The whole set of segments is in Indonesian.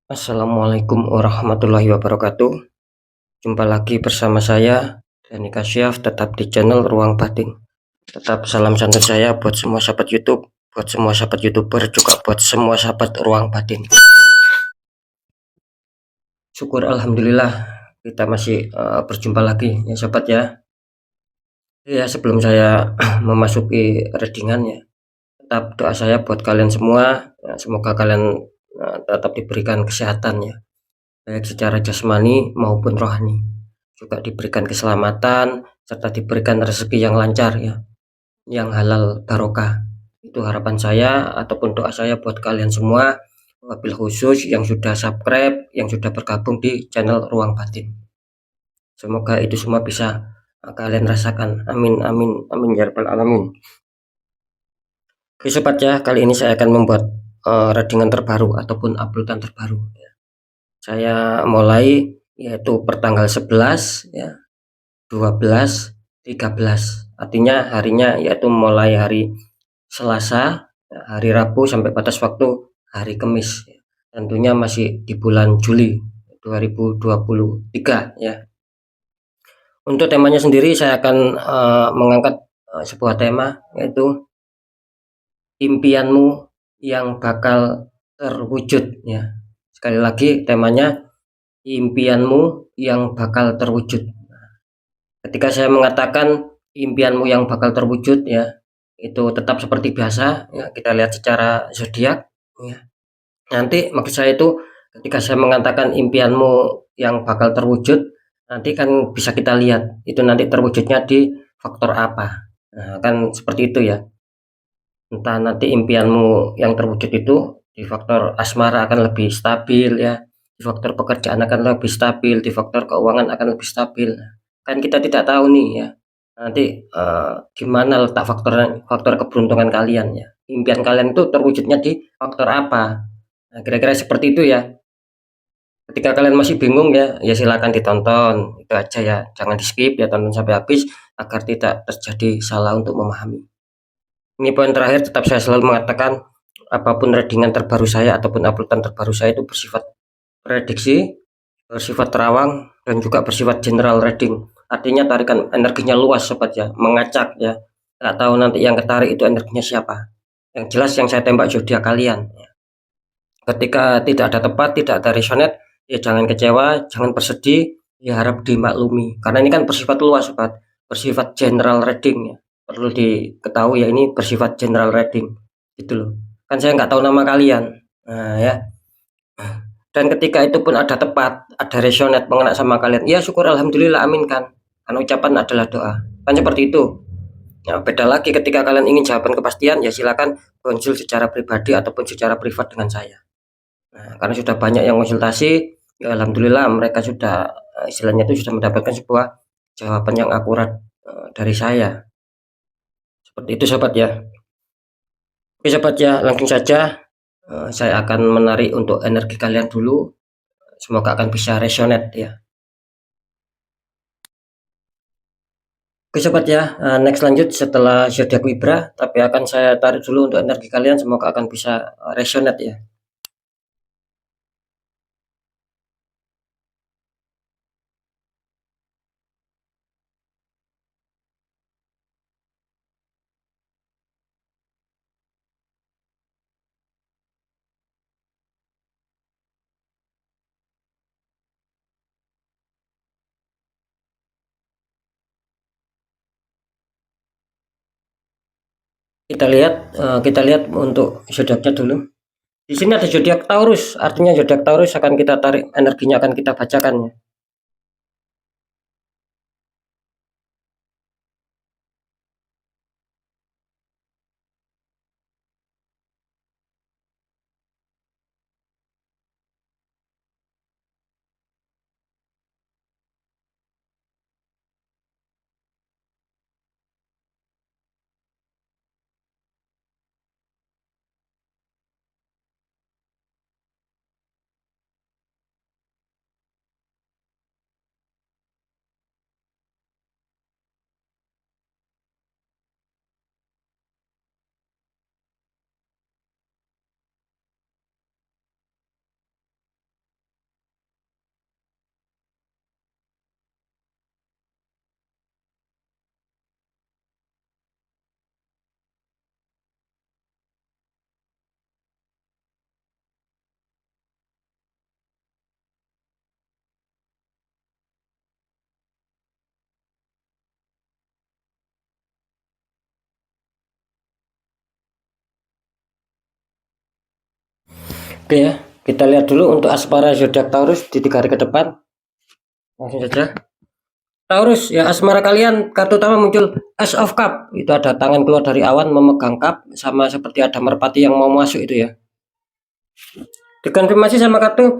Assalamualaikum warahmatullahi wabarakatuh. Jumpa lagi bersama saya, Dani Kasyaf, tetap di channel Ruang Batin. Tetap salam santai saya buat semua sahabat YouTube, buat semua sahabat YouTuber, juga buat semua sahabat Ruang Batin. Syukur Alhamdulillah kita masih berjumpa lagi ya sahabat ya. Ya sebelum saya memasuki readingannya, tetap doa saya buat kalian semua, ya, semoga kalian tetap diberikan kesehatan ya, baik secara jasmani maupun rohani, juga diberikan keselamatan serta diberikan rezeki yang lancar ya, yang halal barokah. Itu harapan saya ataupun doa saya buat kalian semua, wabil khusus yang sudah subscribe, yang sudah bergabung di channel Ruang Batin. Semoga itu semua bisa kalian rasakan. Amin amin amin ya rabbal alamin. Oke sobat ya, kali ini saya akan membuat readingan terbaru ataupun uploadan terbaru. Saya mulai yaitu pertanggal 11 ya, 12, 13. Artinya harinya yaitu mulai hari Selasa, hari Rabu sampai batas waktu hari Kamis. Tentunya masih di bulan Juli 2023 ya. Untuk temanya sendiri saya akan mengangkat sebuah tema, yaitu impianmu yang bakal terwujud ya. Sekali lagi temanya impianmu yang bakal terwujud. Ketika saya mengatakan impianmu yang bakal terwujud ya, itu tetap seperti biasa ya, kita lihat secara zodiak ya. Nanti maksud saya itu ketika saya mengatakan impianmu yang bakal terwujud, nanti kan bisa kita lihat itu nanti terwujudnya di faktor apa. Nah, kan seperti itu ya. Entah nanti impianmu yang terwujud itu di faktor asmara akan lebih stabil ya, di faktor pekerjaan akan lebih stabil, di faktor keuangan akan lebih stabil. Kan kita tidak tahu nih ya, nanti di mana letak faktor keberuntungan kalian ya. Impian kalian itu terwujudnya di faktor apa? Nah, kira-kira seperti itu ya. Ketika kalian masih bingung ya, ya silakan ditonton. Itu aja ya, jangan di-skip ya, tonton sampai habis agar tidak terjadi salah untuk memahami. Ini poin terakhir, tetap saya selalu mengatakan apapun readingan terbaru saya ataupun uploadan terbaru saya itu bersifat prediksi, bersifat terawang, dan juga bersifat general reading. Artinya tarikan energinya luas sobat ya, mengacak ya. Nggak tahu nanti yang ketarik itu energinya siapa. Yang jelas yang saya tembak zodiak kalian. Ketika tidak ada tepat, tidak ada resonate, ya jangan kecewa, jangan bersedih, ya harap dimaklumi. Karena ini kan bersifat luas sobat, bersifat general reading ya. Perlu diketahui ya, ini bersifat general reading gitu loh. Kan saya nggak tahu nama kalian. Nah ya. Dan ketika itu pun ada tepat, ada resonate mengena sama kalian, ya syukur alhamdulillah, amin kan. Karena ucapan adalah doa. Kan seperti itu. Ya, beda lagi ketika kalian ingin jawaban kepastian, ya silakan konsul secara pribadi ataupun secara privat dengan saya. Nah, karena sudah banyak yang konsultasi, ya alhamdulillah mereka sudah istilahnya itu sudah mendapatkan sebuah jawaban yang akurat dari saya. Seperti itu sobat ya. Oke sobat ya, langsung saja saya akan menarik untuk energi kalian dulu. Semoga akan bisa resonate ya. Oke sobat ya, next lanjut setelah zodiak Libra, tapi akan saya tarik dulu untuk energi kalian, semoga akan bisa resonate ya. Kita lihat untuk zodiaknya dulu. Di sini ada zodiak Taurus, artinya zodiak Taurus akan kita tarik energinya, akan kita bacakan ya. Oke ya, kita lihat dulu untuk asmara zodiak Taurus di 3 hari ke depan. Langsung saja. Taurus ya, asmara kalian kartu utama muncul Ace of Cup. Itu ada tangan keluar dari awan memegang cup, sama seperti ada merpati yang mau masuk itu ya. Dikonfirmasi sama kartu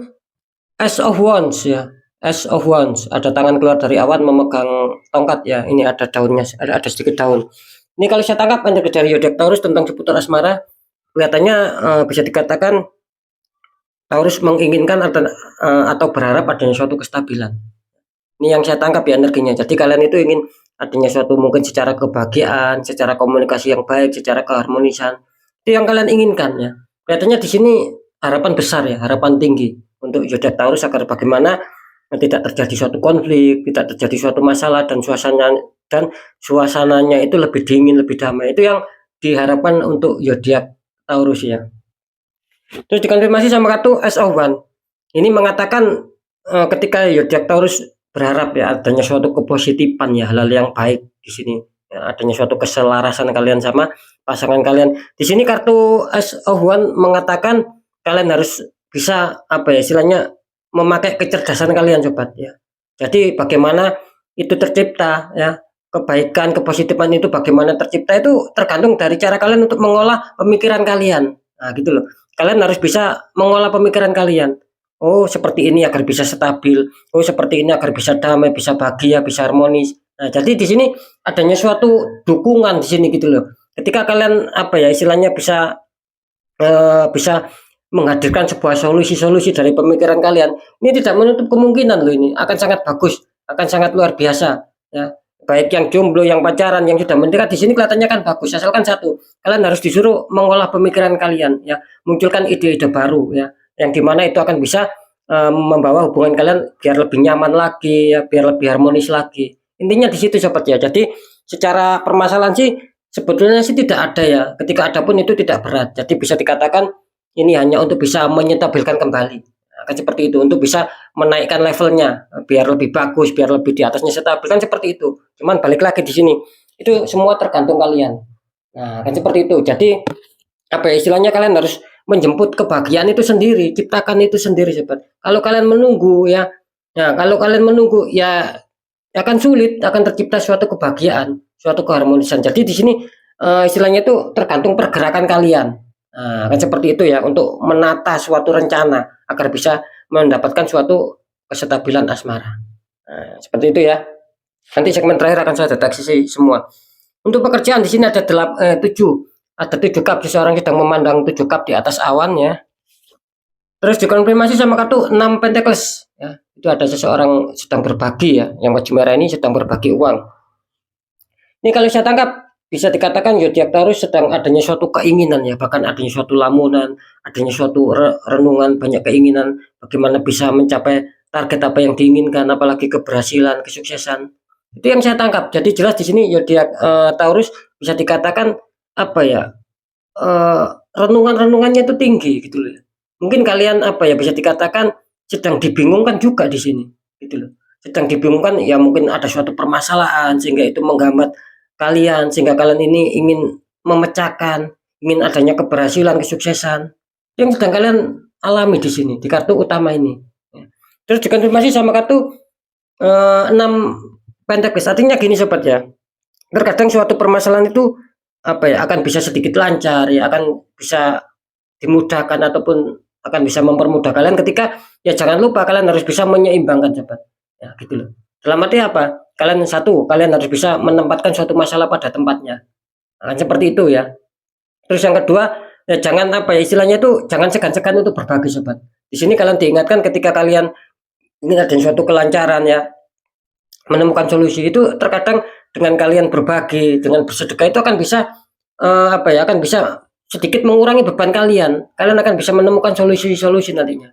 Ace of Wands ya. Ace of Wands, ada tangan keluar dari awan memegang tongkat ya. Ini ada daunnya, ada sedikit daun. Ini kalau saya tangkap energi dari zodiak Taurus tentang seputar asmara, kelihatannya bisa dikatakan Taurus menginginkan atau berharap adanya suatu kestabilan. Ini yang saya tangkap ya energinya. Jadi kalian itu ingin adanya suatu mungkin secara kebahagiaan, secara komunikasi yang baik, secara keharmonisan. Itu yang kalian inginkan ya. Kelihatannya di sini harapan besar ya, harapan tinggi untuk zodiak Taurus agar bagaimana tidak terjadi suatu konflik, tidak terjadi suatu masalah dan suasananya itu lebih dingin, lebih damai. Itu yang diharapkan untuk zodiak Taurus ya. Terus dikonfirmasi sama kartu Ace of Wands. Ini mengatakan ketika zodiak Taurus berharap ya adanya suatu kepositifan ya, hal-hal yang baik di sini. Ya, adanya suatu keselarasan kalian sama pasangan kalian. Di sini kartu Ace of Wands mengatakan kalian harus bisa apa ya istilahnya memakai kecerdasan kalian sobat ya. Jadi bagaimana itu tercipta ya, kebaikan, kepositifan itu bagaimana tercipta itu tergantung dari cara kalian untuk mengolah pemikiran kalian. Nah, gitu loh. Kalian harus bisa mengolah pemikiran kalian. Oh, seperti ini agar bisa stabil. Oh, seperti ini agar bisa damai, bisa bahagia, bisa harmonis. Nah, jadi di sini adanya suatu dukungan di sini gitu loh. Ketika kalian apa ya istilahnya bisa menghadirkan sebuah solusi-solusi dari pemikiran kalian, ini tidak menutup kemungkinan loh, ini akan sangat bagus, akan sangat luar biasa ya. Baik yang jomblo, yang pacaran, yang sudah menikah, di sini kelihatannya kan bagus. Asalkan satu, kalian harus disuruh mengolah pemikiran kalian ya, munculkan ide-ide baru ya, yang dimana itu akan bisa membawa hubungan kalian biar lebih nyaman lagi ya, biar lebih harmonis lagi. Intinya di situ sobat ya. Jadi secara permasalahan sih sebetulnya sih tidak ada ya. Ketika ada pun itu tidak berat. Jadi bisa dikatakan ini hanya untuk bisa menyetabilkan kembali. Akan seperti itu, untuk bisa menaikkan levelnya biar lebih bagus, biar lebih di atasnya stabil kan seperti itu. Cuman balik lagi di sini, itu semua tergantung kalian. Nah, kan seperti itu. Jadi apa ya istilahnya, kalian harus menjemput kebahagiaan itu sendiri, ciptakan itu sendiri sobat. Kalau kalian menunggu ya, nah kalau kalian menunggu ya akan sulit, akan tercipta suatu kebahagiaan, suatu keharmonisan. Jadi di sini istilahnya itu tergantung pergerakan kalian. Nah, kan seperti itu ya, untuk menata suatu rencana agar bisa mendapatkan suatu kestabilan asmara. Nah, seperti itu ya. Nanti segmen terakhir akan saya deteksi semua. Untuk pekerjaan di sini ada 7 cup, seseorang sedang memandang 7 cup di atas awan ya. Terus dikonfirmasi sama kartu 6 Pentacles ya. Itu ada seseorang sedang berbagi ya, yang baju merah ini sedang berbagi uang. Ini kalau saya tangkap bisa dikatakan zodiak Taurus sedang adanya suatu keinginan ya, bahkan adanya suatu lamunan, adanya suatu renungan, banyak keinginan bagaimana bisa mencapai target apa yang diinginkan, apalagi keberhasilan, kesuksesan. Itu yang saya tangkap. Jadi jelas di sini zodiak Taurus bisa dikatakan apa ya? Renungan-renungannya itu tinggi gitu loh. Mungkin kalian apa ya bisa dikatakan sedang dibingungkan juga di sini gitu loh. Sedang dibingungkan ya, mungkin ada suatu permasalahan sehingga itu menggambat kalian, sehingga kalian ini ingin memecahkan, ingin adanya keberhasilan, kesuksesan yang sedang kalian alami di sini di kartu utama ini. Terus dikonfirmasi sama kartu 6 Pentacles. Artinya gini sobat ya. Terkadang suatu permasalahan itu apa ya akan bisa sedikit lancar ya, akan bisa dimudahkan ataupun akan bisa mempermudah kalian ketika ya jangan lupa kalian harus bisa menyeimbangkan sobat ya gitu loh. Dalam arti apa? Kalian harus bisa menempatkan suatu masalah pada tempatnya. Nah, seperti itu ya. Terus yang kedua ya, jangan apa ya istilahnya itu jangan segan-segan untuk berbagi sobat. Di sini kalian diingatkan ketika kalian ingin ada suatu kelancaran ya, menemukan solusi itu terkadang dengan kalian berbagi, dengan bersedekah itu akan bisa apa ya akan bisa sedikit mengurangi beban kalian. Kalian akan bisa menemukan solusi-solusi nantinya.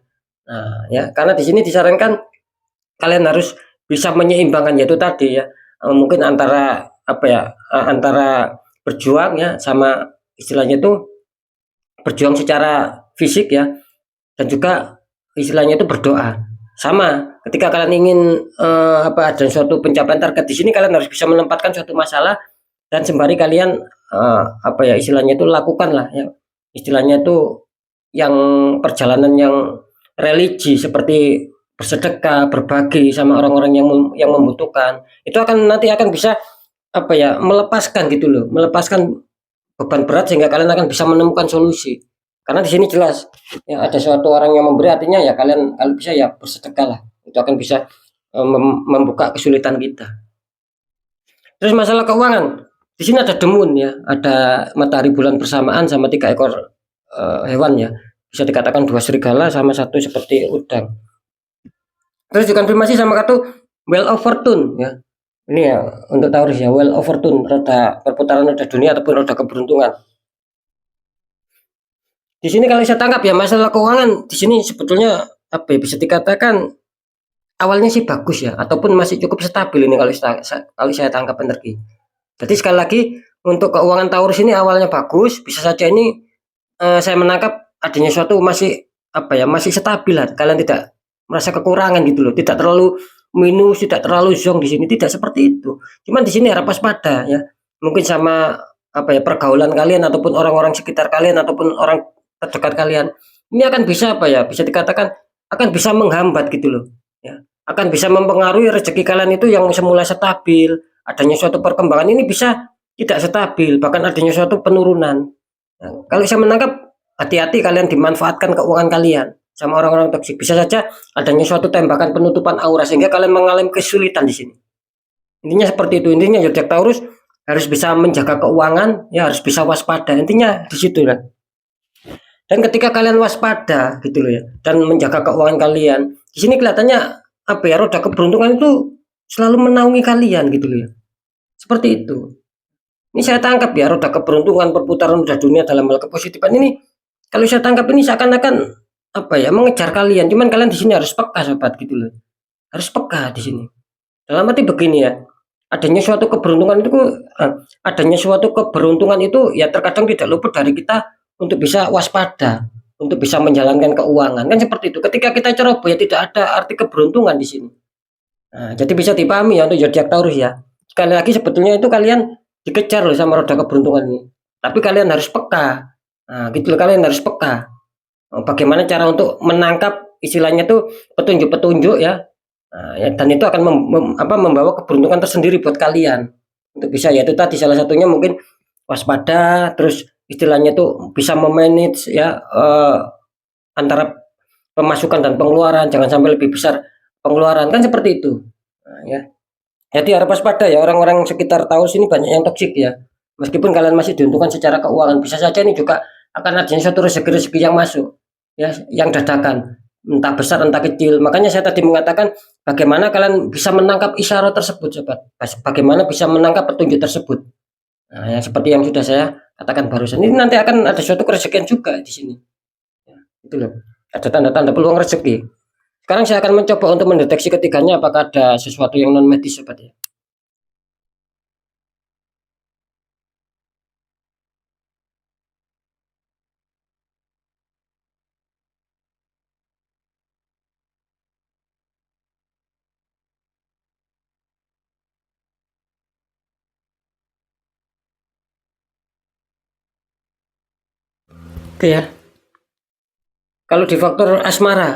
Nah, ya, karena di sini disarankan kalian harus bisa menyeimbangkan, yaitu tadi ya, mungkin antara apa ya, antara berjuang ya sama istilahnya itu berjuang secara fisik ya, dan juga istilahnya itu berdoa. Sama, ketika kalian ingin apa ada suatu pencapaian target di sini, kalian harus bisa menempatkan suatu masalah dan sembari kalian apa ya istilahnya itu lakukanlah ya, istilahnya itu yang perjalanan yang religi seperti bersedekah, berbagi sama orang-orang yang membutuhkan, itu nanti akan bisa apa ya, melepaskan gitu loh, melepaskan beban berat sehingga kalian akan bisa menemukan solusi. Karena di sini jelas ya ada suatu orang yang memberi, artinya ya kalian kalau bisa ya bersedekah lah. Itu akan bisa membuka kesulitan kita. Terus masalah keuangan, di sini ada demun ya, ada matahari bulan bersamaan sama 3 ekor hewan ya. Bisa dikatakan 2 serigala sama 1 seperti udang. Terus dikonfirmasi sama kartu Wheel of Fortune ya. Ini ya untuk Taurus ya, Wheel of Fortune, roda perputaran roda dunia ataupun roda keberuntungan. Di sini kalau saya tangkap ya masalah keuangan di sini sebetulnya apa ya, bisa dikatakan awalnya sih bagus ya, ataupun masih cukup stabil ini kalau saya tangkap energi. Jadi sekali lagi untuk keuangan Taurus ini awalnya bagus, bisa saja ini saya menangkap adanya suatu masih apa ya, masih stabil lah. Kalian tidak merasa kekurangan gitu loh, tidak terlalu minus, tidak terlalu zong di sini, tidak seperti itu. Cuman di sini harap waspada ya. Mungkin sama apa ya, pergaulan kalian ataupun orang-orang sekitar kalian ataupun orang terdekat kalian. Ini akan bisa apa ya, bisa dikatakan akan bisa menghambat gitu loh. Ya, akan bisa mempengaruhi rezeki kalian itu yang semula stabil, adanya suatu perkembangan ini bisa tidak stabil, bahkan adanya suatu penurunan. Nah, kalau saya menangkap hati-hati kalian dimanfaatkan keuangan kalian sama orang-orang toksik. Bisa saja adanya suatu tembakan penutupan aura sehingga kalian mengalami kesulitan di sini. Intinya seperti itu. Intinya zodiak Taurus harus bisa menjaga keuangan, ya harus bisa waspada. Intinya di situ kan. Dan ketika kalian waspada gitu loh ya, dan menjaga keuangan kalian, di sini kelihatannya apa ya, roda keberuntungan itu selalu menaungi kalian gitu loh ya. Seperti itu. Ini saya tangkap ya, roda keberuntungan, perputaran roda dunia dalam hal kepositifan ini, kalau saya tangkap ini seakan-akan apa ya, mengejar kalian. Cuman kalian di sini harus peka sobat gitu loh. Harus peka di sini. Dalam arti begini ya, adanya suatu keberuntungan itu ya terkadang tidak luput dari kita untuk bisa waspada, untuk bisa menjalankan keuangan. Kan seperti itu. Ketika kita ceroboh ya tidak ada arti keberuntungan di sini. Nah, jadi bisa dipahami ya untuk zodiak Taurus ya. Sekali lagi sebetulnya itu kalian dikejar loh sama roda keberuntungan ini. Tapi kalian harus peka. Nah, gitu loh, kalian harus peka. Bagaimana cara untuk menangkap istilahnya tuh petunjuk-petunjuk ya. Nah, ya, dan itu akan membawa keberuntungan tersendiri buat kalian. Untuk bisa ya itu tadi salah satunya mungkin waspada, terus istilahnya tuh bisa memanage ya antara pemasukan dan pengeluaran, jangan sampai lebih besar pengeluaran, kan seperti itu. Nah, ya. Jadi harap waspada ya, orang-orang sekitar Taurus ini banyak yang toksik ya. Meskipun kalian masih diuntungkan secara keuangan, bisa saja ini juga akan adanya suatu rezeki-rezeki yang masuk ya, yang dadakan, entah besar entah kecil. Makanya saya tadi mengatakan bagaimana kalian bisa menangkap isyarat tersebut sobat, bagaimana bisa menangkap petunjuk tersebut. Nah, yang seperti yang sudah saya katakan barusan, ini nanti akan ada suatu kerezekian juga di sini ya, itu loh, ada tanda-tanda peluang rezeki. Sekarang saya akan mencoba untuk mendeteksi ketiganya apakah ada sesuatu yang non medis sobat ya. Oke ya. Kalau di faktor asmara,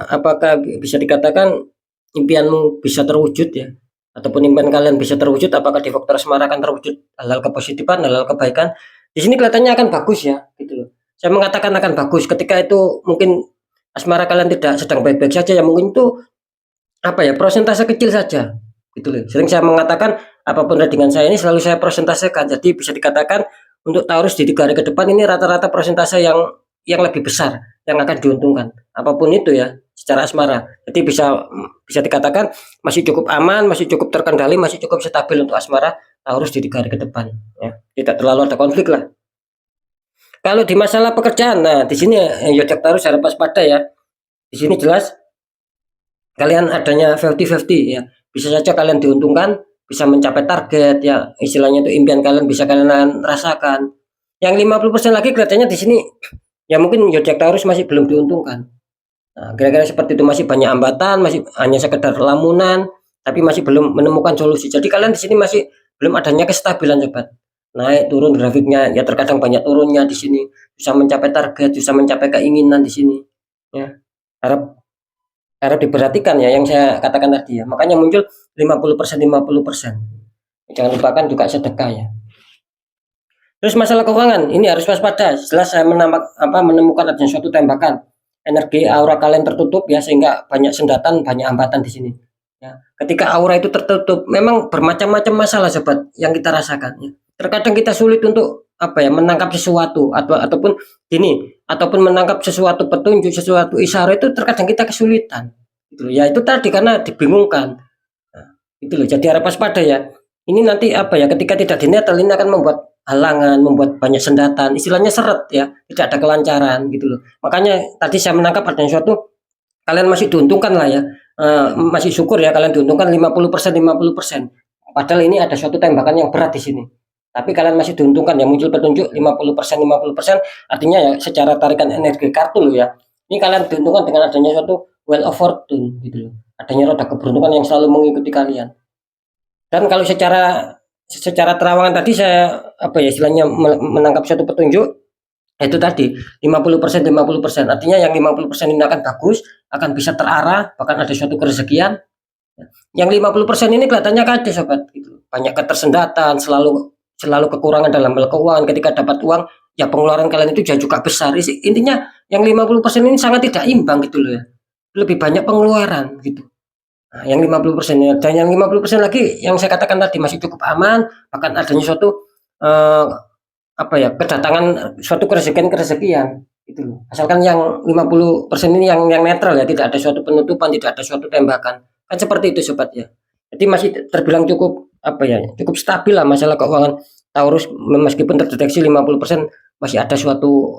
apakah bisa dikatakan impianmu bisa terwujud ya? Ataupun impian kalian bisa terwujud, apakah di faktor asmara akan terwujud hal-hal kepositifan, hal-hal kebaikan? Di sini kelihatannya akan bagus ya, gitu loh. Saya mengatakan akan bagus ketika itu mungkin asmara kalian tidak sedang baik-baik saja ya, mungkin itu apa ya, persentase kecil saja, gitu loh. Sering saya mengatakan apapun dengan saya ini selalu saya persentasekan. Jadi bisa dikatakan untuk Taurus di 3 hari ke depan ini rata-rata persentase yang lebih besar yang akan diuntungkan apapun itu ya secara asmara. Jadi bisa bisa dikatakan masih cukup aman, masih cukup terkendali, masih cukup stabil untuk asmara Taurus di 3 hari ke depan ya. Tidak terlalu ada konflik lah. Kalau di masalah pekerjaan, nah di sini zodiak Taurus harus waspada ya. Di sini jelas kalian adanya 50-50 ya. Bisa saja kalian diuntungkan, bisa mencapai target ya. Istilahnya itu impian kalian bisa kalian rasakan. Yang 50% lagi kelihatannya di sini ya mungkin zodiak Taurus masih belum diuntungkan. Nah, kira-kira seperti itu, masih banyak hambatan, masih hanya sekedar lamunan, tapi masih belum menemukan solusi. Jadi kalian di sini masih belum adanya kestabilan sobat. Naik turun grafiknya ya terkadang banyak turunnya di sini. bisa mencapai target, bisa mencapai keinginan di sini, ya. Harap harap diperhatikan ya yang saya katakan tadi ya. Makanya muncul 50%, 50%. Jangan lupakan juga sedekah ya. Terus masalah keuangan, ini harus waspada. Jelas saya menemukan adanya suatu tembakan. Energi aura kalian tertutup ya, sehingga banyak sendatan, banyak hambatan di sini. Ya. Ketika aura itu tertutup, memang bermacam-macam masalah sobat yang kita rasakan. Ya. Terkadang kita sulit untuk menangkap sesuatu ataupun menangkap sesuatu petunjuk, sesuatu isyarat itu terkadang kita kesulitan. Gitu. Ya itu tadi karena dibingungkan. Nah, itu loh. Jadi harap waspada ya. Ini nanti ketika tidak dinetel ini akan membuat halangan, membuat banyak sendatan, istilahnya seret ya, tidak ada kelancaran gitu loh. Makanya tadi saya menangkap adanya suatu kalian masih diuntungkan lah ya, masih syukur ya kalian diuntungkan 50%, 50%. Padahal ini ada suatu tembakan yang berat di sini. Tapi kalian masih diuntungkan ya, muncul petunjuk 50%, 50%, artinya ya secara tarikan energi kartu loh ya. Ini kalian diuntungkan dengan adanya suatu wheel of fortune gitu loh. Adanya roda keberuntungan yang selalu mengikuti kalian. Dan kalau secara terawangan tadi saya istilahnya menangkap suatu petunjuk itu tadi 50%, 50%. Artinya yang 50% ini akan bagus, akan bisa terarah, bahkan ada suatu kerezekian. Yang 50% ini kelihatannya kacau sobat gitu. Banyak ketersendatan, selalu kekurangan dalam hal keuangan. Ketika dapat uang, ya pengeluaran kalian itu juga besar. Intinya yang 50% ini sangat tidak imbang gitu loh ya. Lebih banyak pengeluaran gitu. Nah, yang 50% dan yang 50% lagi yang saya katakan tadi masih cukup aman, bahkan adanya suatu kedatangan suatu kerezekian gitu loh. Asalkan yang 50% ini yang netral ya, tidak ada suatu penutupan, tidak ada suatu tembakan. Kan seperti itu sobat ya. Jadi masih terbilang cukup cukup stabil lah masalah keuangan Taurus, meskipun terdeteksi 50% masih ada suatu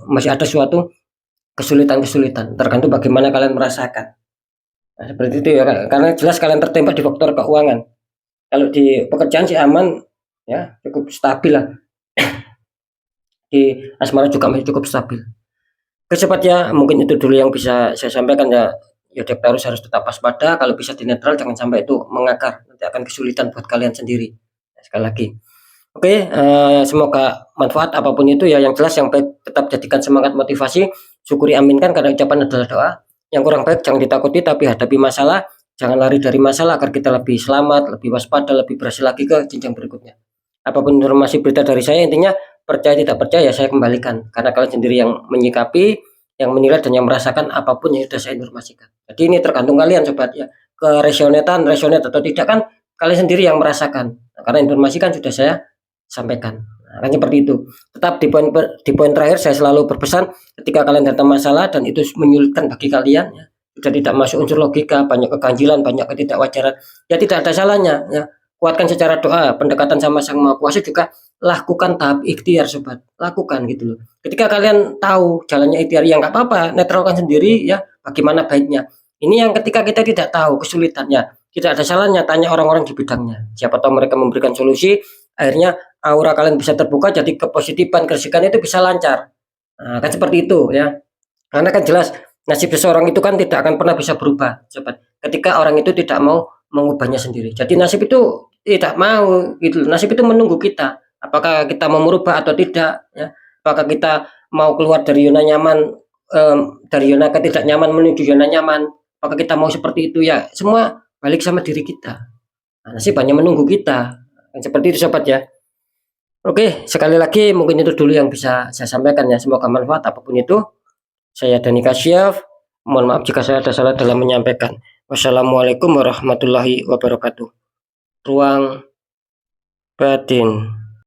masih ada suatu kesulitan-kesulitan, tergantung bagaimana kalian merasakan. Nah, seperti itu ya, karena jelas kalian tertembak di faktor keuangan. Kalau di pekerjaan sih aman ya, cukup stabil lah. Di asmara juga masih cukup stabil. Oke sobat ya, mungkin itu dulu yang bisa saya sampaikan ya. Ya Taurus harus tetap waspada, kalau bisa di netral jangan sampai itu mengakar, nanti akan kesulitan buat kalian sendiri. Nah, sekali lagi. Oke, semoga manfaat apapun itu ya, yang jelas yang baik tetap jadikan semangat motivasi, syukuri aminkan karena ucapan adalah doa. Yang kurang baik jangan ditakuti tapi hadapi masalah, jangan lari dari masalah agar kita lebih selamat, lebih waspada, lebih berhasil lagi ke jenjang berikutnya. Apapun informasi berita dari saya, intinya percaya tidak percaya saya kembalikan karena kalian sendiri yang menyikapi, yang menilai dan yang merasakan apapun yang sudah saya informasikan. Jadi ini tergantung kalian sobat ya, ke resonate atau tidak kan kalian sendiri yang merasakan. Nah, karena informasi kan sudah saya sampaikan. Nah, kan seperti itu. Tetap di poin terakhir saya selalu berpesan, ketika kalian datang masalah dan itu menyulitkan bagi kalian ya, sudah tidak masuk unsur logika, banyak keganjilan, banyak ketidakwajaran, ya tidak ada salahnya ya. Kuatkan secara doa, pendekatan sama Sang Maha Kuasa, juga lakukan tahap ikhtiar sobat, lakukan gitu loh. Ketika kalian tahu jalannya ikhtiar, ya nggak apa-apa, netralkan sendiri ya, bagaimana baiknya. Ini yang ketika kita tidak tahu kesulitannya, tidak ada salahnya tanya orang-orang di bidangnya, siapa tahu mereka memberikan solusi, akhirnya aura kalian bisa terbuka, jadi kepositifan, kerezekian itu bisa lancar. Nah, kan seperti itu ya, karena kan jelas nasib seseorang itu kan tidak akan pernah bisa berubah sobat, ketika orang itu tidak mau mengubahnya sendiri. Jadi nasib itu tidak mau gitu, nasib itu menunggu kita, apakah kita mau merubah atau tidak ya, apakah kita mau keluar dari zona nyaman, dari zona ketidak nyaman menuju zona nyaman, apakah kita mau seperti itu ya, semua balik sama diri kita. Nah, nasib hanya menunggu kita. Seperti itu sobat ya. Oke, sekali lagi mungkin itu dulu yang bisa saya sampaikan ya, semoga manfaat apapun itu. Saya Dani Kasyaf, mohon maaf jika saya ada salah dalam menyampaikan. Wassalamualaikum warahmatullahi wabarakatuh. Ruang batin.